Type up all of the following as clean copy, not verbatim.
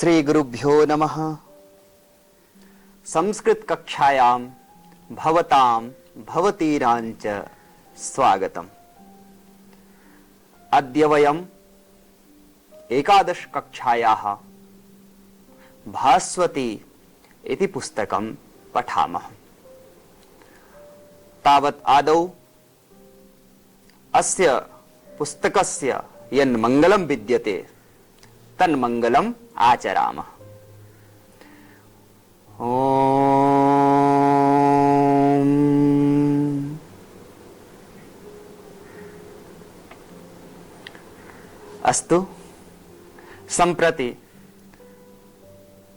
श्री गुरुभ्यो नमः। संस्कृत कक्षायां भवतां भवतीरांच स्वागतम्। अद्य वयम् एकादश कक्षायाः भास्वती इति पुस्तकं पठामः। तावत् आदौ अस्य पुस्तकस्य यन्मङ्गलं विद्यते तन्मङ्गलम् आचरामः। ओम। अस्तु, सम्प्रति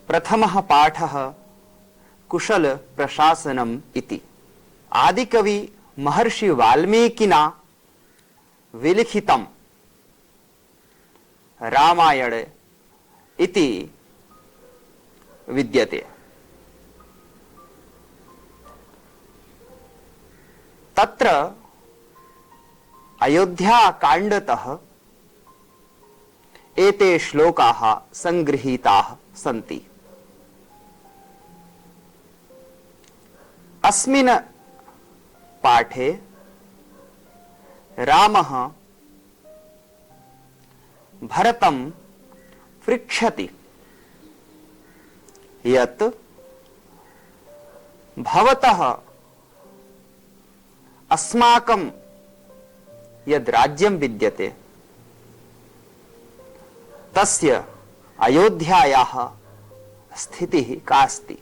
प्रथमः पाठः कुशल प्रशासनम् इति। आदिकवि महर्षि वाल्मीकिना विलिखितं रामायण इति विद्यते। तत्र अयोध्याकाण्डतः एते श्लोकाः संगृहीताः सन्ति। अस्मिन् पाठे रामः भरतं पृच्छति यत् भवतः अस्माकं यद् राज्यं विद्यते तस्य अयोध्यायाः स्थितिः का अस्ति।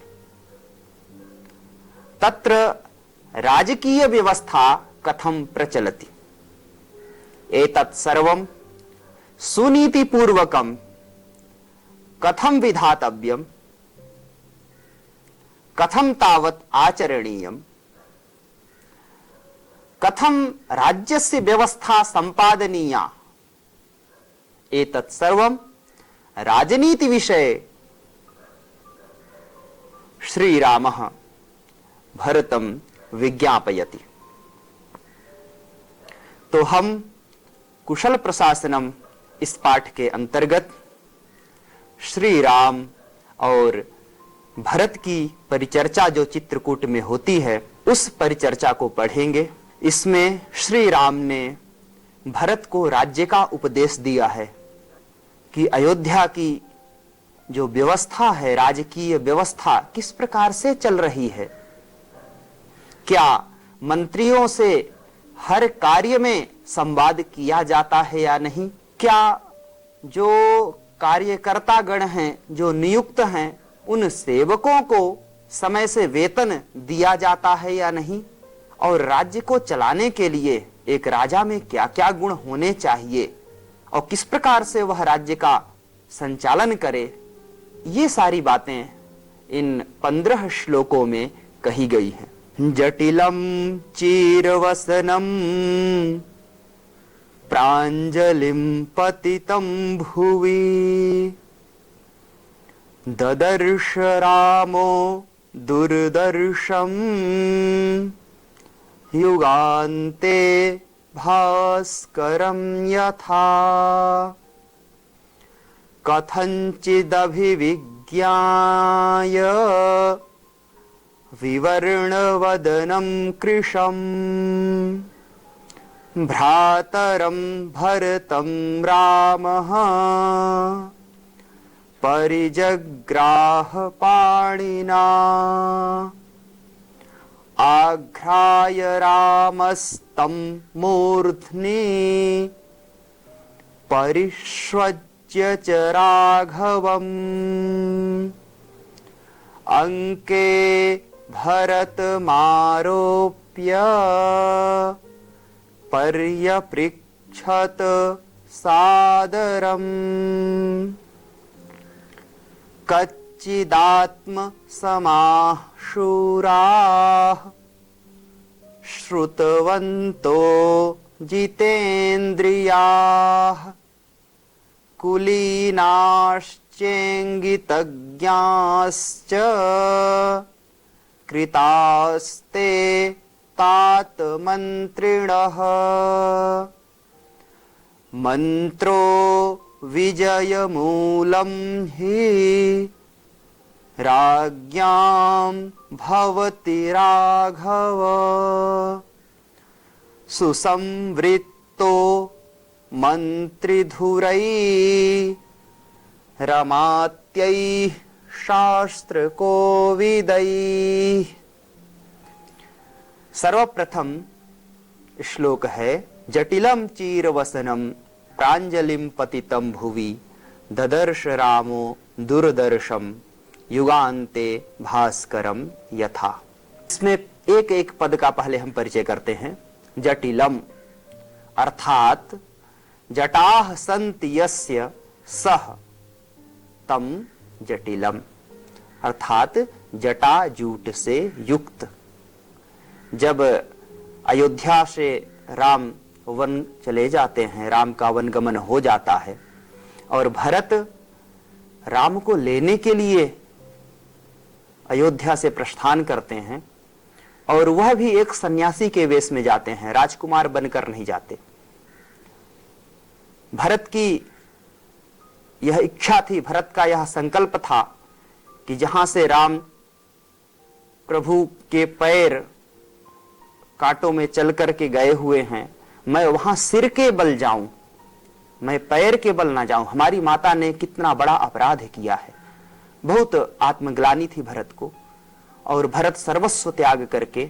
तत्र राजकीय व्यवस्था कथं प्रचलति, एतत् सर्वं सुनीतिपूर्वकं कथं विधातव्यं, कथं तावत् आचरणीयं, कथं राज्यस्य व्यवस्था सम्पादनीया, एतत् सर्वं राजनीति विषये श्रीरामः भरतं विज्ञापयति। तो हम कुशल प्रशासनम इस पाठ के अंतर्गत श्री राम और भरत की परिचर्चा जो चित्रकूट में होती है उस परिचर्चा को पढ़ेंगे। इसमें श्री राम ने भरत को राज्य का उपदेश दिया है कि अयोध्या की जो व्यवस्था है, राजकीय व्यवस्था किस प्रकार से चल रही है। क्या मंत्रियों से हर कार्य में संवाद किया जाता है या नहीं? क्या जो कार्यकर्ता गण हैं, जो नियुक्त हैं, उन सेवकों को समय से वेतन दिया जाता है या नहीं? और राज्य को चलाने के लिए एक राजा में क्या क्या गुण होने चाहिए और किस प्रकार से वह राज्य का संचालन करे, ये सारी बातें इन 15 श्लोकों में कही गई हैं। जटिलम चीरवसनम प्राञ्जलिं पतितं भुवि ददर्श रामो दुर्दर्शं युगान्ते भास्करं यथा कथञ्चिदभिविज्ञाय विवर्णवदनं कृशम् भ्रातरं भरतं रामः परिजग्राह पाणिना आघ्राय रामस्तं मूर्ध्नि परिष्वज्य च राघवम् अंके भरतमारोप्य पर्यपृच्छत सादरम् कच्चिदात्म समाः शूराः श्रुतवन्तो जितेन्द्रियाः कुलीनाश्चेङ्गितज्ञाश्च कृतास्ते तात मन्त्रिणः मन्त्रो विजयमूलं हि राज्ञां भवति राघव सुसंवृत्तो मन्त्रिधुरैः रमात्यैः शास्त्रकोविदैः। सर्वप्रथम श्लोक है जटिलम चीरवसनम प्रांजलिम पतितम भुवि ददर्श रामो दुर्दर्शम युगान्ते भास्करम यथा। इसमें एक एक पद का पहले हम परिचय करते हैं। जटिलम अर्थात जटाह सन्ति यस्य सह तम जटिलम, अर्थात जटा जूट से युक्त। जब अयोध्या से राम वन चले जाते हैं, राम का वनगमन हो जाता है और भरत राम को लेने के लिए अयोध्या से प्रस्थान करते हैं, और वह भी एक सन्यासी के वेश में जाते हैं, राजकुमार बनकर नहीं जाते। भरत की यह इच्छा थी, भरत का यह संकल्प था कि जहां से राम प्रभु के पैर कांटों में चल करके गए हुए हैं, मैं वहां सिर के बल जाऊं, मैं पैर के बल ना जाऊं। हमारी माता ने कितना बड़ा अपराध किया है। बहुत आत्मग्लानि थी भरत को, और भरत सर्वस्व त्याग करके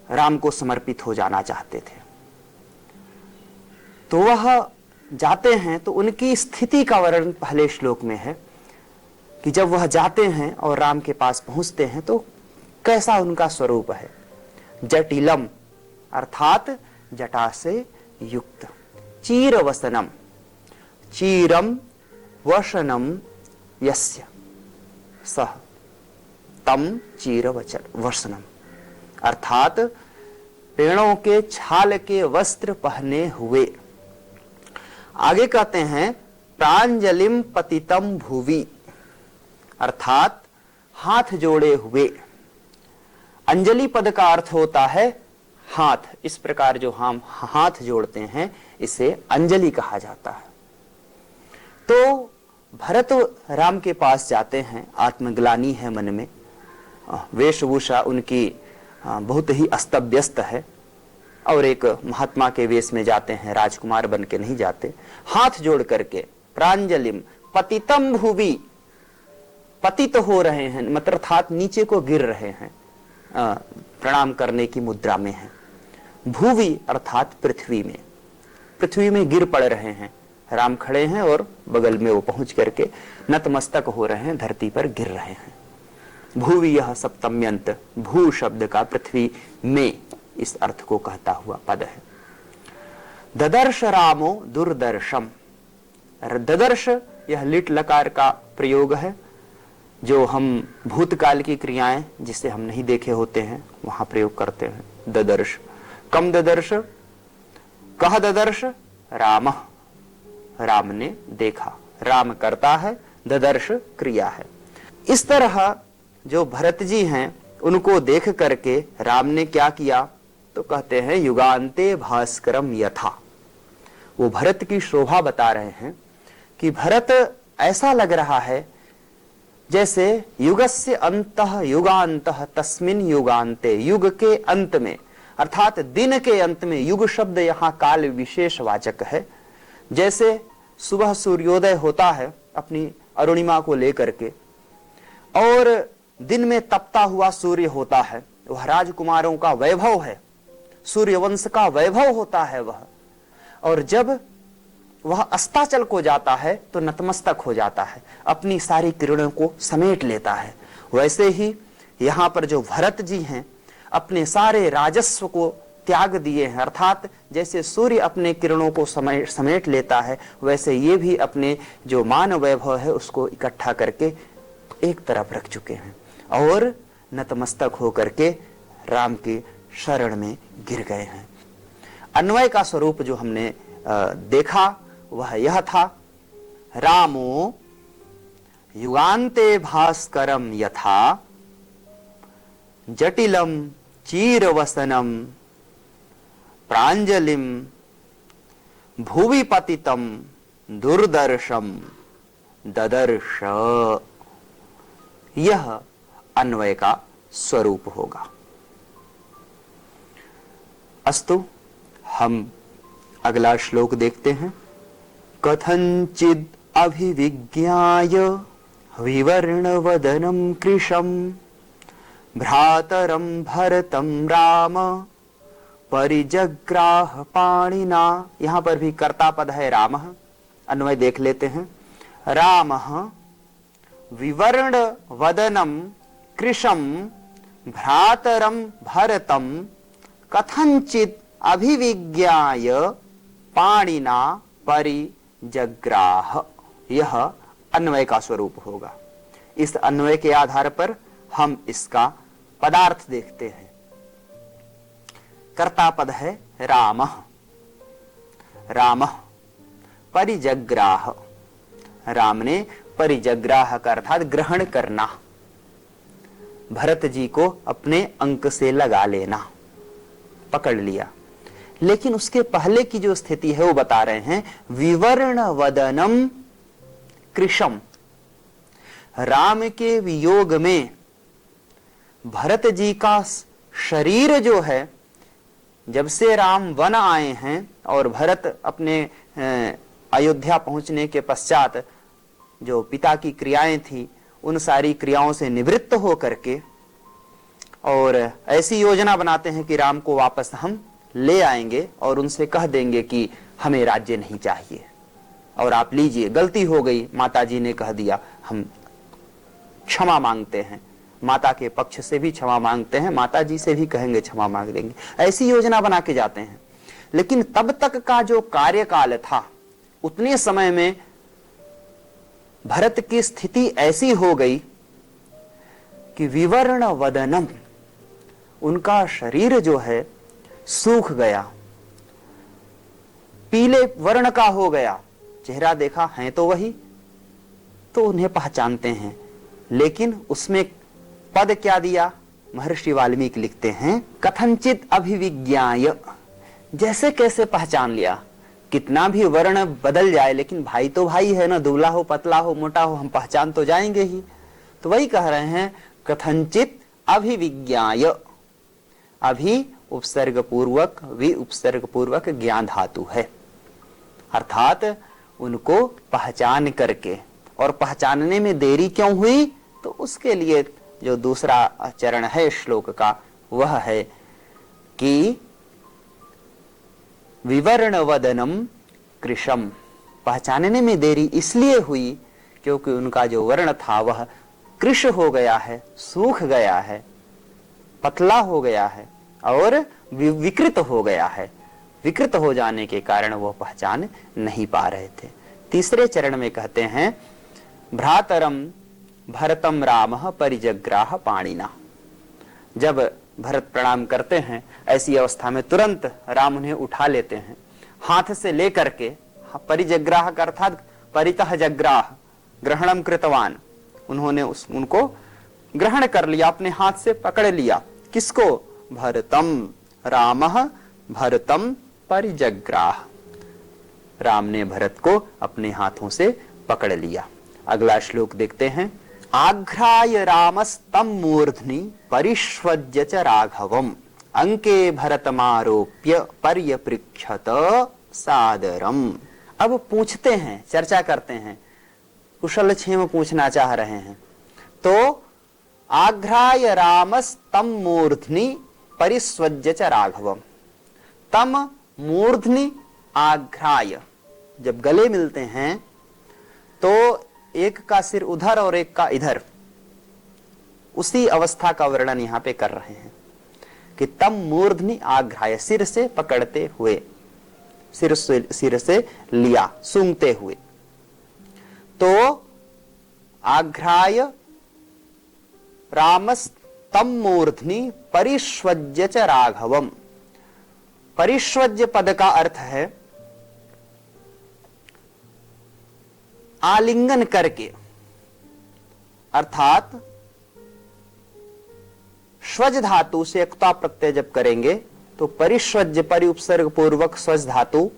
राम को समर्पित हो जाना चाहते थे। तो वह जाते हैं, तो उनकी स्थिति का वर्णन पहले श्लोक में है कि जब वह जाते हैं और राम के पास पहुंचते हैं तो कैसा उनका स्वरूप है। जटिलम अर्थात जटा से युक्त, चीर वसनम, चीरम वसनम यस्य सह तम चीर वसनम, अर्थात पेड़ों के छाल के वस्त्र पहने हुए। आगे कहते हैं प्रांजलिम पतितम भुवि, अर्थात हाथ जोड़े हुए। अंजलि पद का अर्थ होता है हाथ। इस प्रकार जो हम हाथ जोड़ते हैं इसे अंजलि कहा जाता है। तो भरत राम के पास जाते हैं, आत्मग्लानि है मन में, वेशभूषा उनकी बहुत ही अस्त व्यस्त है, और एक महात्मा के वेश में जाते हैं, राजकुमार बन के नहीं जाते। हाथ जोड़ करके प्रांजलिम पतितम भुवि, पतित हो रहे हैं, मतलब अर्थात नीचे को गिर रहे हैं, प्रणाम करने की मुद्रा में है। भुवि अर्थात पृथ्वी में, पृथ्वी में गिर पड़ रहे हैं। राम खड़े हैं और बगल में वो पहुंच करके नतमस्तक हो रहे हैं, धरती पर गिर रहे हैं। भुवि यह सप्तम्यंत, भू शब्द का पृथ्वी में इस अर्थ को कहता हुआ पद है। ददर्श रामो दुर्दर्शम, ददर्श यह लिट लकार का प्रयोग है, जो हम भूतकाल की क्रियाएं जिसे हम नहीं देखे होते हैं वहां प्रयोग करते हैं। ददर्श, कम ददर्श, कह ददर्श, राम, राम ने देखा, राम करता है, ददर्श क्रिया है। इस तरह जो भरत जी हैं उनको देख करके राम ने क्या किया, तो कहते हैं युगान्ते भास्करम यथा। वो भरत की शोभा बता रहे हैं कि भरत ऐसा लग रहा है जैसे युगस्य अंतः युगान्तः तस्मिन् युगान्ते, युग के अंत में अर्थात दिन के अंत में। युग शब्द यहाँ काल विशेष वाचक है। जैसे सुबह सूर्योदय होता है अपनी अरुणिमा को लेकर के, और दिन में तपता हुआ सूर्य होता है, वह राजकुमारों का वैभव है, सूर्यवंश का वैभव होता है वह। और जब वह अस्ताचल को जाता है तो नतमस्तक हो जाता है, अपनी सारी किरणों को समेट लेता है। वैसे ही यहाँ पर जो भरत जी हैं अपने सारे राजस्व को त्याग दिए हैं, अर्थात जैसे सूर्य अपने किरणों को समेट लेता है, वैसे ये भी अपने जो मान वैभव है उसको इकट्ठा करके एक तरफ रख चुके हैं और नतमस्तक होकर के राम की शरण में गिर गए हैं। अन्वय का स्वरूप जो हमने देखा वह यह था, रामो युगान्ते भास्करम यथा जटिलम चीरवसनम प्रांजलिम भुवि पतितम दुर्दर्शम ददर्श। यह अन्वय का स्वरूप होगा। अस्तु, हम अगला श्लोक देखते हैं। कथंचिद अभिविज्ञाय विवर्ण वदनम कृशम भ्रातरम भरतम राम परिजग्राह पाणिना। यहां पर भी कर्ता पद है रामः। अन्वय देख लेते हैं। रामः विवर्ण वदनम कृशम भ्रातरम भरतम कथंचित अभिविज्ञाय पाणिना परिजग्राह। यह अन्वय का स्वरूप होगा। इस अन्वय के आधार पर हम इसका पदार्थ देखते हैं। कर्ता पद है रामः। रामः परिजग्राह। राम ने परिजग्राह का अर्थात ग्रहण करना, भरत जी को अपने अंक से लगा लेना, पकड़ लिया। लेकिन उसके पहले की जो स्थिति है वो बता रहे हैं। विवर्ण वदनम कृशम। राम के वियोग में भरत जी का शरीर जो है, जब से राम वन आए हैं और भरत अपने अयोध्या पहुंचने के पश्चात जो पिता की क्रियाएं थी उन सारी क्रियाओं से निवृत्त हो करके और ऐसी योजना बनाते हैं कि राम को वापस हम ले आएंगे और उनसे कह देंगे कि हमें राज्य नहीं चाहिए और आप लीजिए, गलती हो गई, माताजी ने कह दिया, हम क्षमा मांगते हैं। माता के पक्ष से भी क्षमा मांगते हैं, माताजी से भी कहेंगे क्षमा मांग लेंगे। ऐसी योजना बना के जाते हैं। लेकिन तब तक का जो कार्यकाल था, उतने समय में भरत की स्थिति ऐसी हो गई कि विवर्ण वदनम, उनका शरीर जो है सूख गया, पीले वर्ण का हो गया। चेहरा देखा है तो वही, तो उन्हें पहचानते हैं। लेकिन उसमें पद क्या दिया? महर्षि वाल्मीकि लिखते हैं कथंचित अभिविज्ञाय। जैसे कैसे पहचान लिया? कितना भी वर्ण बदल जाए लेकिन भाई तो भाई है ना, दुबला हो पतला हो मोटा हो, हम पहचान तो जाएंगे ही। तो वही कह रहे हैं कथंचित अभिविज्ञाय। अभि उपसर्ग पूर्वक, वि उपसर्ग पूर्वक ज्ञान धातु है, अर्थात उनको पहचान करके। और पहचानने में देरी क्यों हुई? तो उसके लिए जो दूसरा चरण है श्लोक का वह है कि विवर्ण वदनम कृशम। पहचानने में देरी इसलिए हुई क्योंकि उनका जो वर्ण था वह कृश हो गया है, सूख गया है, पतला हो गया है और विकृत हो गया है। विकृत हो जाने के कारण वह पहचान नहीं पा रहे थे। तीसरे चरण में कहते हैं भ्रातरम भरतम रामः परिजग्राह पाणिना। जब भरत प्रणाम करते हैं, ऐसी अवस्था में तुरंत राम उन्हें उठा लेते हैं, हाथ से लेकर के। परिजग्राह का अर्थात परितः जग्राह, ग्रहणम कृतवान। उन्होंने उनको ग्रहण कर लिया, अपने हाथ से पकड़ लिया। किसको? भरतम रामः भरतम परिजग्राह। राम ने भरत को अपने हाथों से पकड़ लिया। अगला श्लोक देखते हैं। आघ्राय रामस्तम मूर्ध्नि परिष्वज्य च राघवम अंके भरतमारोप्य पर्यपृक्षत सादरम। अब पूछते हैं, चर्चा करते हैं, कुशल क्षेम पूछना चाह रहे हैं। तो आघ्राय रामस्तम मूर्ध्नि परिस्वज्य च राघवम। तम मूर्ध्नि आघ्राय, जब गले मिलते हैं तो एक का सिर उधर और एक का इधर, उसी अवस्था का वर्णन यहां पे कर रहे हैं कि तम मूर्ध्नि आघ्राय, सिर से पकड़ते हुए, सिर से लिया, सूंघते हुए। तो आघ्राय रामस्तम मूर्ध्नि परिष्वज्य च राघवम। परिष्वज्य पद का अर्थ है आलिंगन करके, अर्थात श्वज धातु से क्ता प्रत्यय जब करेंगे तो परिष्वज्य, परि उपसर्ग पूर्वक स्वज धातु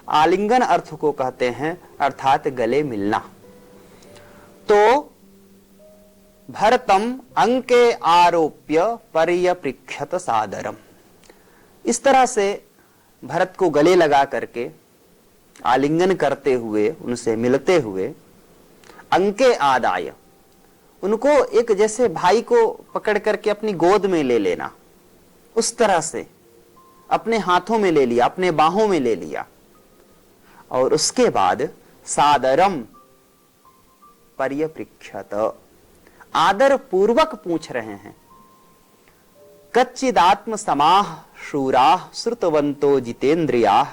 आलिंगन अर्थ को कहते हैं, अर्थात गले मिलना। तो भरतम अंके आरोप्य पर्यपृक्षत सादरम, इस तरह से भरत को गले लगा करके आलिंगन करते हुए, उनसे मिलते हुए, अंके आदाय, उनको एक जैसे भाई को पकड़ करके अपनी गोद में ले लेना, उस तरह से अपने हाथों में ले लिया, अपने बाहों में ले लिया। और उसके बाद सादरम पर्यपृक्षत, आदर पूर्वक पूछ रहे हैं। कच्चिदात्म समाह शूराः श्रुतवंतो जितेन्द्रियाः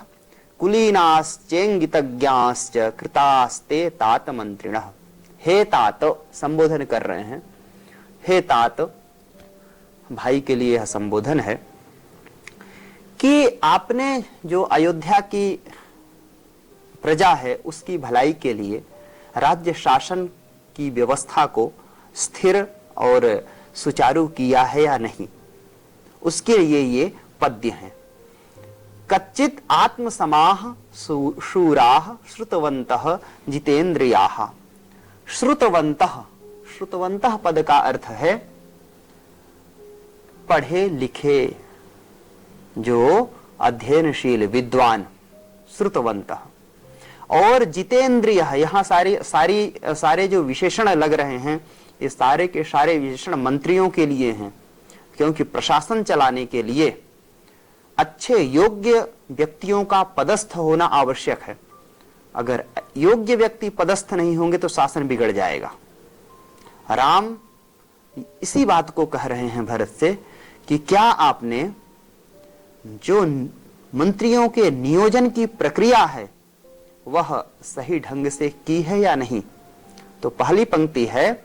कुलीनाश्चेंगितज्ञाश्च कृतास्ते तात मंत्रिणः। हे तात, संबोधन कर रहे हैं। हे तात, भाई के लिए यह संबोधन है कि आपने जो अयोध्या की प्रजा है उसकी भलाई के लिए राज्य शासन की व्यवस्था को स्थिर और सुचारू किया है या नहीं, उसके लिए ये पद्य हैं। कच्चित आत्मसमाह शूराः श्रुतवन्तः जितेन्द्रियाः। श्रुतवन्तः, श्रुतवन्तः पद का अर्थ है पढ़े लिखे, जो अध्ययनशील विद्वान, श्रुतवन्तः। और जितेंद्रिय, यहाँ सारे जो विशेषण लग रहे हैं, ये सारे के सारे विशेषण मंत्रियों के लिए हैं, क्योंकि प्रशासन चलाने के लिए अच्छे योग्य व्यक्तियों का पदस्थ होना आवश्यक है। अगर योग्य व्यक्ति पदस्थ नहीं होंगे तो शासन बिगड़ जाएगा। राम इसी बात को कह रहे हैं भरत से कि क्या आपने जो मंत्रियों के नियोजन की प्रक्रिया है वह सही ढंग से की है या नहीं। तो पहली पंक्ति है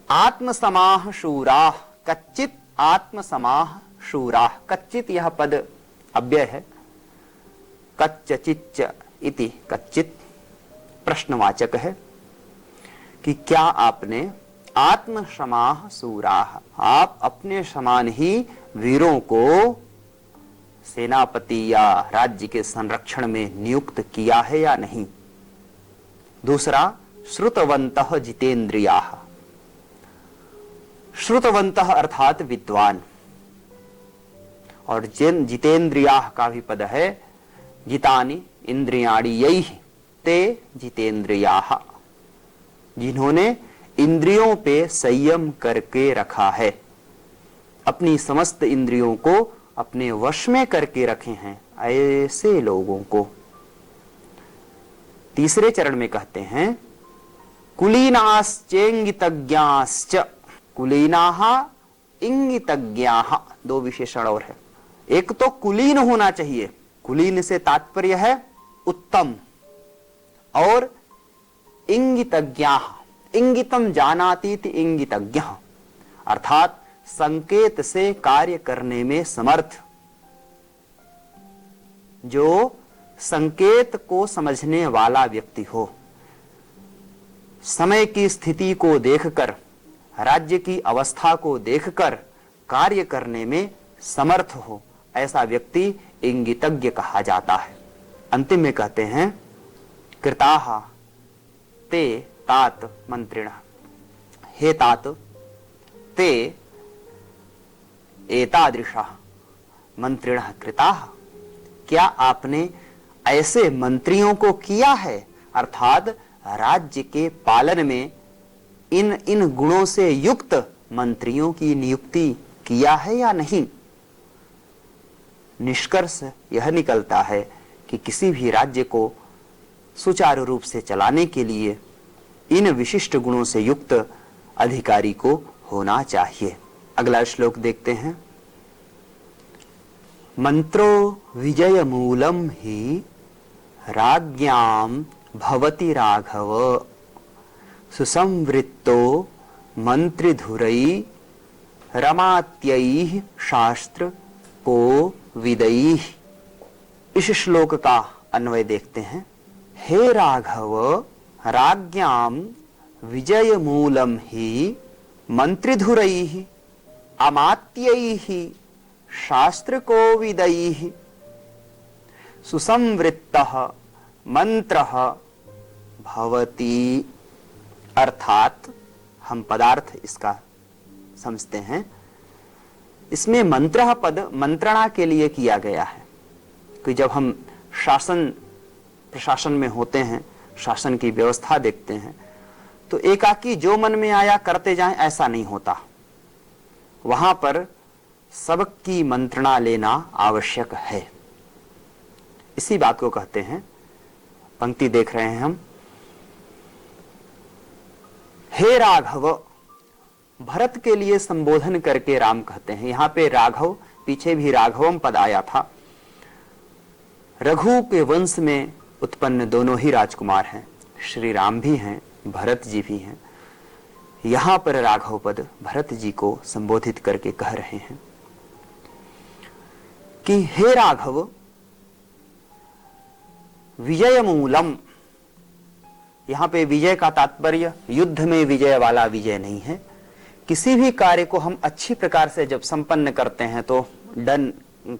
आत्मसमाह शूराः, कच्चित आत्मसमाह शूराः। कच्चित यह पद अव्यय है, कच्चिच्च इति, कच्चित प्रश्नवाचक है कि क्या आपने आत्मसमाह शूराः, आप अपने समान ही वीरों को सेनापति या राज्य के संरक्षण में नियुक्त किया है या नहीं। दूसरा, श्रुतवन्तः जितेन्द्रियाः। श्रुतवन्तः अर्थात विद्वान, और जितेन्द्रियाः का भी पद है जितानि इंद्रियाणि यैः ते जितेन्द्रियाः, जिन्होंने इंद्रियों पे संयम करके रखा है, अपनी समस्त इंद्रियों को अपने वश में करके रखे हैं, ऐसे लोगों को। तीसरे चरण में कहते हैं कुलीनाश्चेंगितज्ञाश्च। कुलीनाः इंगितज्ञाः, दो विशेषण और है। एक तो कुलीन होना चाहिए, कुलीन से तात्पर्य है उत्तम, और इंगितज्ञाः, इंगितम जानातीति इंगितज्ञः, अर्थात संकेत से कार्य करने में समर्थ, जो संकेत को समझने वाला व्यक्ति हो, समय की स्थिति को देखकर, राज्य की अवस्था को देखकर कार्य करने में समर्थ हो, ऐसा व्यक्ति इंगितज्ञ कहा जाता है। अंतिम में कहते हैं कृताः ते तात मंत्रिणः। हे तात, ते एतादृशः मंत्रिणः कृताः, क्या आपने ऐसे मंत्रियों को किया है, अर्थात राज्य के पालन में इन इन गुणों से युक्त मंत्रियों की नियुक्ति किया है या नहीं। निष्कर्ष यह निकलता है कि किसी भी राज्य को सुचारू रूप से चलाने के लिए इन विशिष्ट गुणों से युक्त अधिकारी को होना चाहिए। अगला श्लोक देखते हैं। मंत्रो विजय मूलम ही राज्ञाम भवति राघव, सुसंवृत्तो मंत्रिधुरै रमात्यैः शास्त्र को विदैः। इस श्लोक का अन्वय देखते हैं। हे राघव, राज्ञाम विजय मूलम ही मंत्रिधुरैः अमात्यैः शास्त्र को विदैः सुसंवृत्तः मंत्र भवति, अर्थात हम पदार्थ इसका समझते हैं। इसमें मंत्र पद मंत्रणा के लिए किया गया है कि जब हम शासन प्रशासन में होते हैं, शासन की व्यवस्था देखते हैं, तो एकाकी जो मन में आया करते जाएं, ऐसा नहीं होता। वहां पर सबकी मंत्रणा लेना आवश्यक है। इसी बात को कहते हैं, पंक्ति देख रहे हैं हम, हे राघव, भरत के लिए संबोधन करके राम कहते हैं। यहां पे राघव, पीछे भी राघवम पद आया था। रघु के वंश में उत्पन्न दोनों ही राजकुमार हैं, श्री राम भी हैं, भरत जी भी हैं। यहां पर राघव पद भरत जी को संबोधित करके कह रहे हैं कि हे राघव, विजय मूलम। यहां पे विजय का तात्पर्य युद्ध में विजय वाला विजय नहीं है। किसी भी कार्य को हम अच्छी प्रकार से जब संपन्न करते हैं तो डन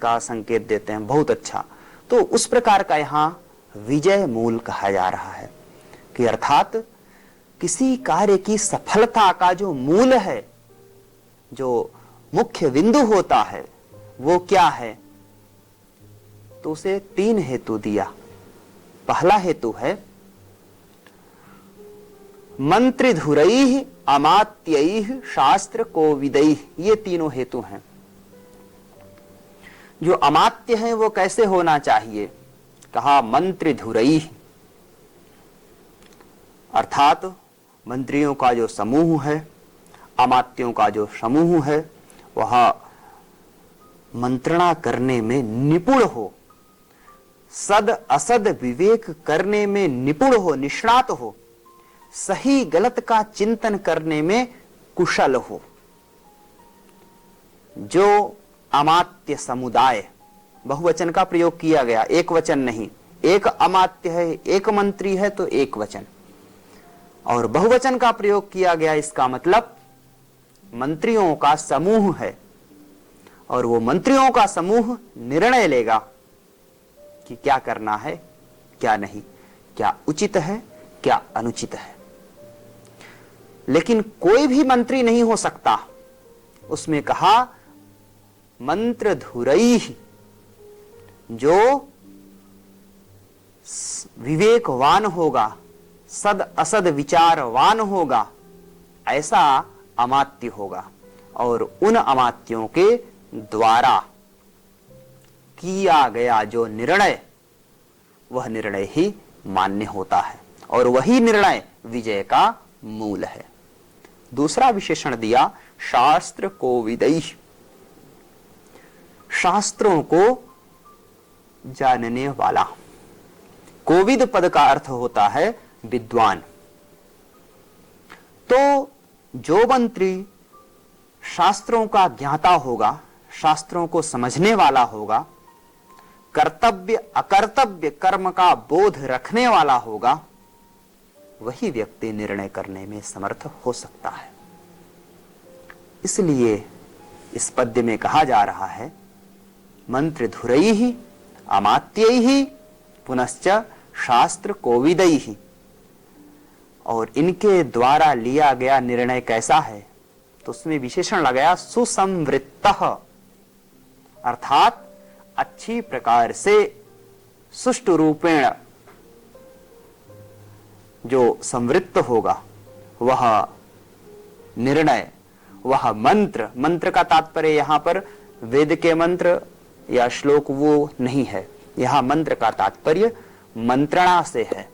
का संकेत देते हैं, बहुत अच्छा। तो उस प्रकार का यहां विजय मूल कहा जा रहा है कि अर्थात किसी कार्य की सफलता का जो मूल है, जो मुख्य बिंदु होता है, वो क्या है? तो उसे 3 हेतु दिया। पहला हेतु है मंत्रिधुरैः अमात्यैः शास्त्र कोविदैः। ये तीनों हेतु हैं। जो अमात्य है वो कैसे होना चाहिए? कहा मंत्रिधुरैः, अर्थात मंत्रियों का जो समूह है, अमात्यों का जो समूह है, वह मंत्रणा करने में निपुण हो, सद असद विवेक करने में निपुण हो, निष्णात हो, सही गलत का चिंतन करने में कुशल हो। जो अमात्य समुदाय, बहुवचन का प्रयोग किया गया, एक वचन नहीं। एक अमात्य है, एक मंत्री है तो एक वचन, और बहुवचन का प्रयोग किया गया, इसका मतलब मंत्रियों का समूह है। और वो मंत्रियों का समूह निर्णय लेगा कि क्या करना है, क्या नहीं, क्या उचित है, क्या अनुचित है। लेकिन कोई भी मंत्री नहीं हो सकता। उसमें कहा मंत्रधुरैः, जो विवेकवान होगा, सद असद विचारवान होगा, ऐसा अमात्य होगा। और उन अमात्यों के द्वारा किया गया जो निर्णय, वह निर्णय ही मान्य होता है, और वही निर्णय विजय का मूल है। दूसरा विशेषण दिया शास्त्र कोविदैः, शास्त्रों को जानने वाला। कोविद पद का अर्थ होता है विद्वान। तो जो मंत्री शास्त्रों का ज्ञाता होगा, शास्त्रों को समझने वाला होगा, कर्तव्य अकर्तव्य कर्म का बोध रखने वाला होगा, वही व्यक्ति निर्णय करने में समर्थ हो सकता है। इसलिए इस पद्य में कहा जा रहा है मंत्रधुरैः अमात्यैः पुनश्च शास्त्र कोविदैः। और इनके द्वारा लिया गया निर्णय कैसा है? तो उसमें विशेषण लगाया सुसंवृत्तः, अर्थात अच्छी प्रकार से सुष्ठु रूपेण जो संवृत्त होगा, वह निर्णय, वह मंत्र। मंत्र का तात्पर्य यहां पर वेद के मंत्र या श्लोक वो नहीं है। यहां मंत्र का तात्पर्य मंत्रणा से है,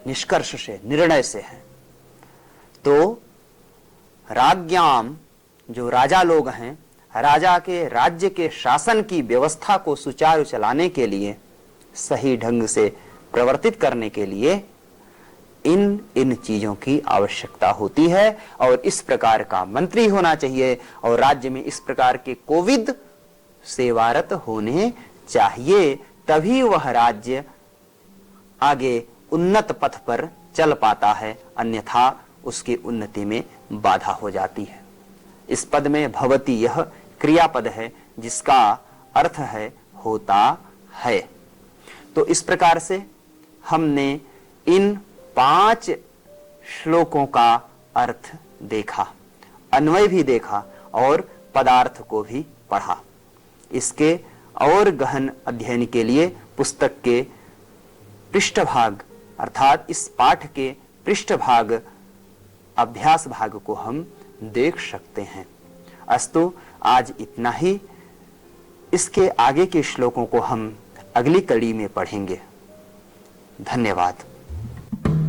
निष्कर्ष से, निर्णय से है। तो राज्ञाम, जो राजा लोग हैं, राजा के राज्य के शासन की व्यवस्था को सुचारू चलाने के लिए, सही ढंग से प्रवर्तित करने के लिए इन चीजों की आवश्यकता होती है। और इस प्रकार का मंत्री होना चाहिए, और राज्य में इस प्रकार के कोविद सेवारत होने चाहिए, तभी वह राज्य आगे उन्नत पथ पर चल पाता है, अन्यथा उसकी उन्नति में बाधा हो जाती है। इस पद में भवति, यह क्रियापद है जिसका अर्थ है होता है। तो इस प्रकार से हमने इन 5 श्लोकों का अर्थ देखा, अन्वय भी देखा और पदार्थ को भी पढ़ा। इसके और गहन अध्ययन के लिए पुस्तक के पृष्ठभाग अर्थात इस पाठ के पृष्ठभाग अभ्यास भाग को हम देख सकते हैं। अस्तु आज इतना ही। इसके आगे के श्लोकों को हम अगली कड़ी में पढ़ेंगे। धन्यवाद।